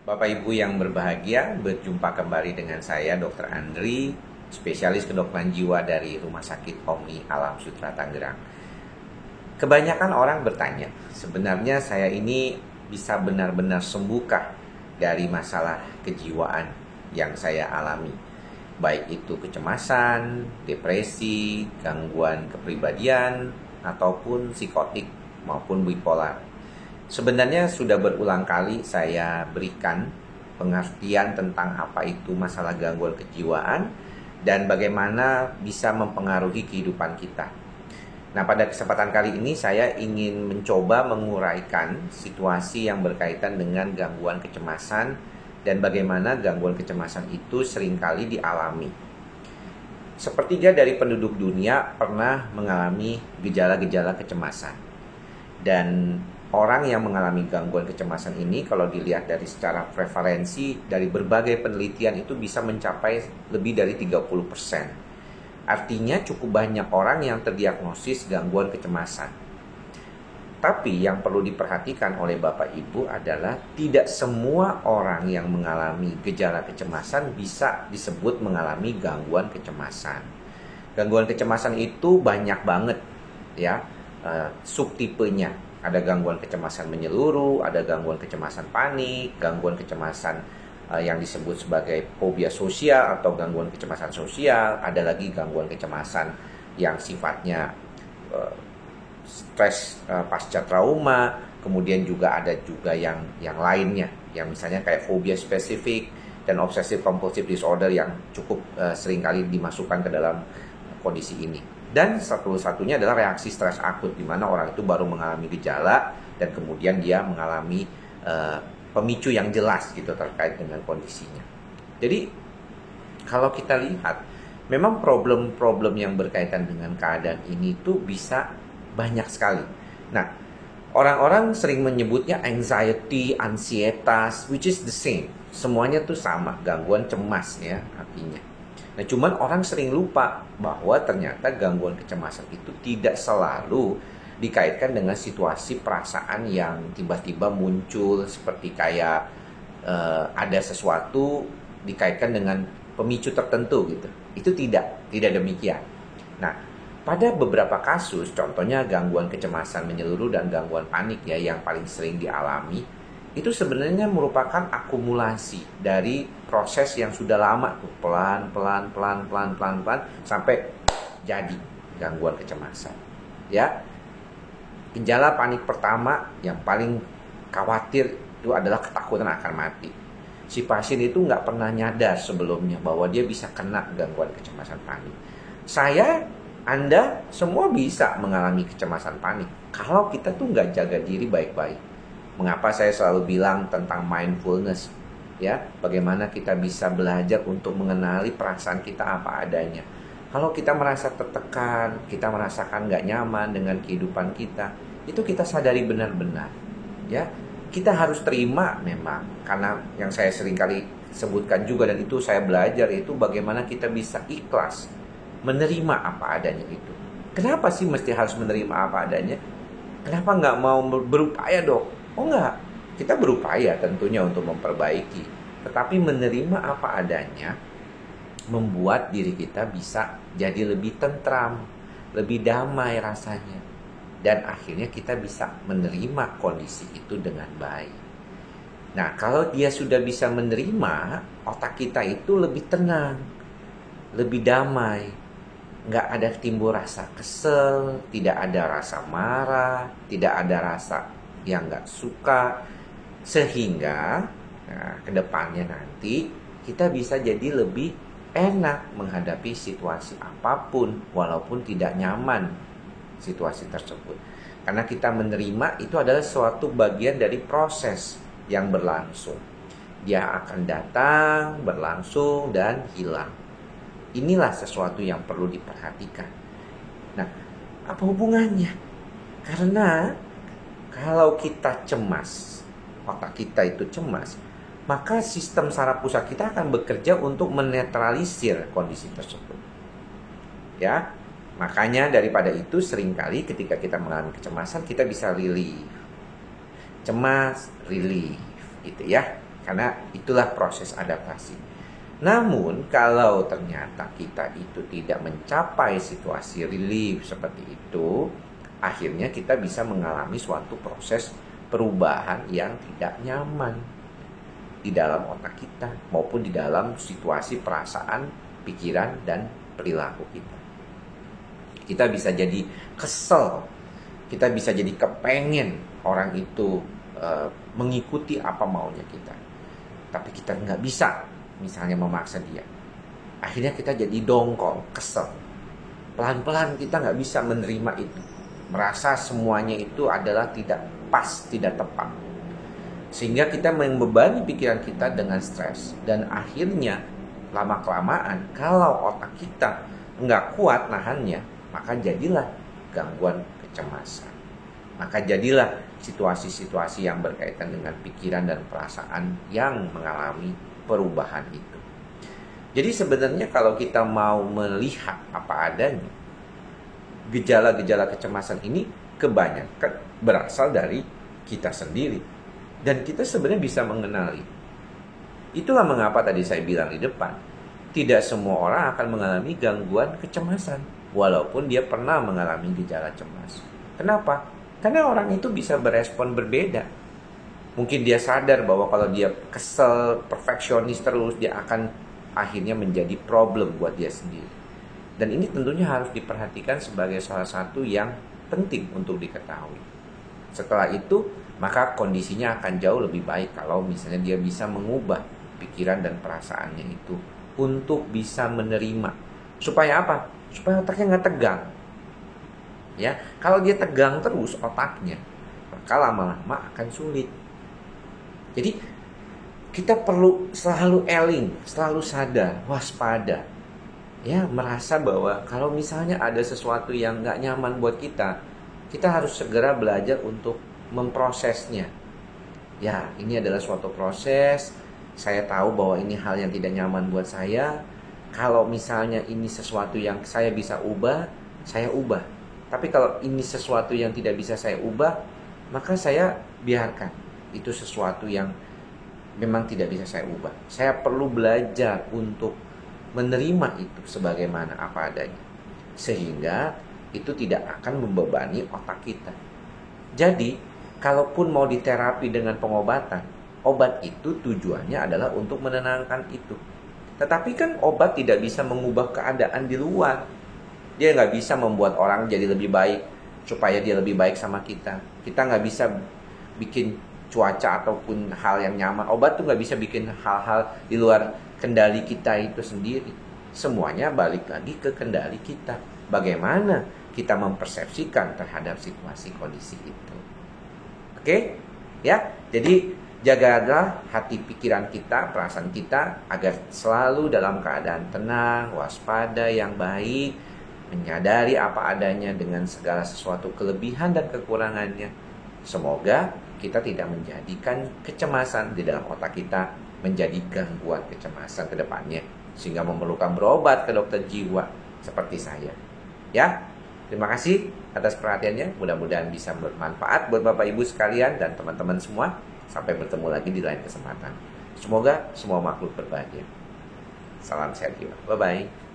Bapak Ibu yang berbahagia, berjumpa kembali dengan saya Dr. Andri, spesialis kedokteran jiwa dari Rumah Sakit Omni Alam Sutra Tangerang. Kebanyakan orang bertanya, sebenarnya saya ini bisa benar-benar sembuhkah dari masalah kejiwaan yang saya alami? Baik itu kecemasan, depresi, gangguan kepribadian, ataupun psikotik maupun bipolar. Sebenarnya sudah berulang kali saya berikan pengertian tentang apa itu masalah gangguan kejiwaan dan bagaimana bisa mempengaruhi kehidupan kita. Nah, pada kesempatan kali ini saya ingin mencoba menguraikan situasi yang berkaitan dengan gangguan kecemasan dan bagaimana gangguan kecemasan itu seringkali dialami. Sepertiga dari penduduk dunia pernah mengalami gejala-gejala kecemasan. Dan orang yang mengalami gangguan kecemasan ini kalau dilihat dari secara prevalensi dari berbagai penelitian itu bisa mencapai lebih dari 30%. Artinya cukup banyak orang yang terdiagnosis gangguan kecemasan. Tapi yang perlu diperhatikan oleh Bapak Ibu adalah tidak semua orang yang mengalami gejala kecemasan bisa disebut mengalami gangguan kecemasan. Gangguan kecemasan itu banyak banget ya, subtipenya. Ada gangguan kecemasan menyeluruh, ada gangguan kecemasan panik, gangguan kecemasan yang disebut sebagai fobia sosial atau gangguan kecemasan sosial, ada lagi gangguan kecemasan yang sifatnya stres pasca trauma, kemudian juga ada juga yang lainnya, yang misalnya kayak fobia spesifik dan obsessive compulsive disorder yang cukup seringkali dimasukkan ke dalam kondisi ini. Dan satu-satunya adalah reaksi stres akut, di mana orang itu baru mengalami gejala dan kemudian dia mengalami pemicu yang jelas gitu terkait dengan kondisinya. Jadi kalau kita lihat, memang problem-problem yang berkaitan dengan keadaan ini tuh bisa banyak sekali. Nah, orang-orang sering menyebutnya anxiety, ansietas, which is the same. Semuanya tuh sama, gangguan cemas ya artinya. Nah, cuman orang sering lupa bahwa ternyata gangguan kecemasan itu tidak selalu dikaitkan dengan situasi perasaan yang tiba-tiba muncul seperti kayak ada sesuatu dikaitkan dengan pemicu tertentu gitu. Itu tidak demikian. Nah, pada beberapa kasus, contohnya gangguan kecemasan menyeluruh dan gangguan panik ya yang paling sering dialami, itu sebenarnya merupakan akumulasi dari proses yang sudah lama tuh, pelan sampai jadi gangguan kecemasan. Ya. Gejala panik pertama yang paling khawatir itu adalah ketakutan akan mati. Si pasien itu nggak pernah nyadar sebelumnya bahwa dia bisa kena gangguan kecemasan panik. Anda semua bisa mengalami kecemasan panik kalau kita tuh nggak jaga diri baik-baik. Mengapa saya selalu bilang tentang mindfulness? Ya, bagaimana kita bisa belajar untuk mengenali perasaan kita apa adanya. Kalau kita merasa tertekan, kita merasakan nggak nyaman dengan kehidupan kita, itu kita sadari benar-benar. Ya, kita harus terima memang, karena yang saya seringkali sebutkan juga dan itu saya belajar itu bagaimana kita bisa ikhlas menerima apa adanya itu. Kenapa sih mesti harus menerima apa adanya? Kenapa nggak mau berupaya dok? Oh nggak, kita berupaya tentunya untuk memperbaiki. Tetapi menerima apa adanya membuat diri kita bisa jadi lebih tentram, lebih damai rasanya. Dan akhirnya kita bisa menerima kondisi itu dengan baik. Nah, kalau dia sudah bisa menerima, otak kita itu lebih tenang, lebih damai. Nggak ada timbul rasa kesel, tidak ada rasa marah, tidak ada rasa yang nggak suka. Sehingga kedepannya nanti kita bisa jadi lebih enak menghadapi situasi apapun walaupun tidak nyaman situasi tersebut. Karena kita menerima itu adalah suatu bagian dari proses yang berlangsung. Dia akan datang, berlangsung, dan hilang. Inilah sesuatu yang perlu diperhatikan. Nah, apa hubungannya? Karena kalau kita cemas, otak kita itu cemas, maka sistem saraf pusat kita akan bekerja untuk menetralisir kondisi tersebut. Ya, makanya daripada itu seringkali ketika kita mengalami kecemasan kita bisa relief. Cemas, relief, gitu ya. Karena itulah proses adaptasi. Namun kalau ternyata kita itu tidak mencapai situasi relief seperti itu, akhirnya kita bisa mengalami suatu proses perubahan yang tidak nyaman di dalam otak kita maupun di dalam situasi perasaan, pikiran, dan perilaku kita. Kita bisa jadi kesel, kita bisa jadi kepengen orang itu mengikuti apa maunya kita. Tapi kita nggak bisa misalnya memaksa dia. Akhirnya kita jadi dongkol, kesel. Pelan-pelan kita nggak bisa menerima itu. Merasa semuanya itu adalah tidak pas, tidak tepat. Sehingga kita membebani pikiran kita dengan stres. Dan akhirnya lama-kelamaan kalau otak kita nggak kuat nahannya, maka jadilah gangguan kecemasan. Maka jadilah situasi-situasi yang berkaitan dengan pikiran dan perasaan yang mengalami perubahan itu. Jadi sebenarnya kalau kita mau melihat apa adanya, gejala-gejala kecemasan ini kebanyakan berasal dari kita sendiri. Dan kita sebenarnya bisa mengenali. Itulah mengapa tadi saya bilang di depan, tidak semua orang akan mengalami gangguan kecemasan, walaupun dia pernah mengalami gejala cemas. Kenapa? Karena orang itu bisa berespon berbeda. Mungkin dia sadar bahwa kalau dia kesel, perfeksionis terus, dia akan akhirnya menjadi problem buat dia sendiri. Dan ini tentunya harus diperhatikan sebagai salah satu yang penting untuk diketahui. Setelah itu, maka kondisinya akan jauh lebih baik kalau misalnya dia bisa mengubah pikiran dan perasaannya itu untuk bisa menerima. Supaya apa? Supaya otaknya nggak tegang. Ya, kalau dia tegang terus otaknya, maka lama-lama akan sulit. Jadi kita perlu selalu eling, selalu sadar, waspada. Ya, merasa bahwa kalau misalnya ada sesuatu yang nggak nyaman buat kita harus segera belajar untuk memprosesnya. Ya, ini adalah suatu proses. Saya tahu bahwa ini hal yang tidak nyaman buat saya. Kalau misalnya ini sesuatu yang saya bisa ubah, saya ubah. Tapi kalau ini sesuatu yang tidak bisa saya ubah, maka saya biarkan. Itu sesuatu yang memang tidak bisa saya ubah. Saya perlu belajar untuk menerima itu sebagaimana apa adanya. Sehingga itu tidak akan membebani otak kita. Jadi, kalaupun mau diterapi dengan pengobatan, obat itu tujuannya adalah untuk menenangkan itu. Tetapi kan obat tidak bisa mengubah keadaan di luar. Dia nggak bisa membuat orang jadi lebih baik supaya dia lebih baik sama kita. Kita nggak bisa bikin cuaca ataupun hal yang nyaman. Obat tuh nggak bisa bikin hal-hal di luar kendali kita itu sendiri. Semuanya balik lagi ke kendali kita. Bagaimana kita mempersepsikan terhadap situasi kondisi itu. Oke? Ya, jadi jagalah hati pikiran kita, perasaan kita agar selalu dalam keadaan tenang, waspada yang baik, menyadari apa adanya dengan segala sesuatu kelebihan dan kekurangannya. Semoga kita tidak menjadikan kecemasan di dalam otak kita menjadi gangguan kecemasan ke depannya, sehingga memerlukan berobat ke dokter jiwa seperti saya. Ya, terima kasih atas perhatiannya. Mudah-mudahan bisa bermanfaat buat Bapak Ibu sekalian dan teman-teman semua. Sampai bertemu lagi di lain kesempatan. Semoga semua makhluk berbahagia. Salam sehat jiwa. Bye-bye.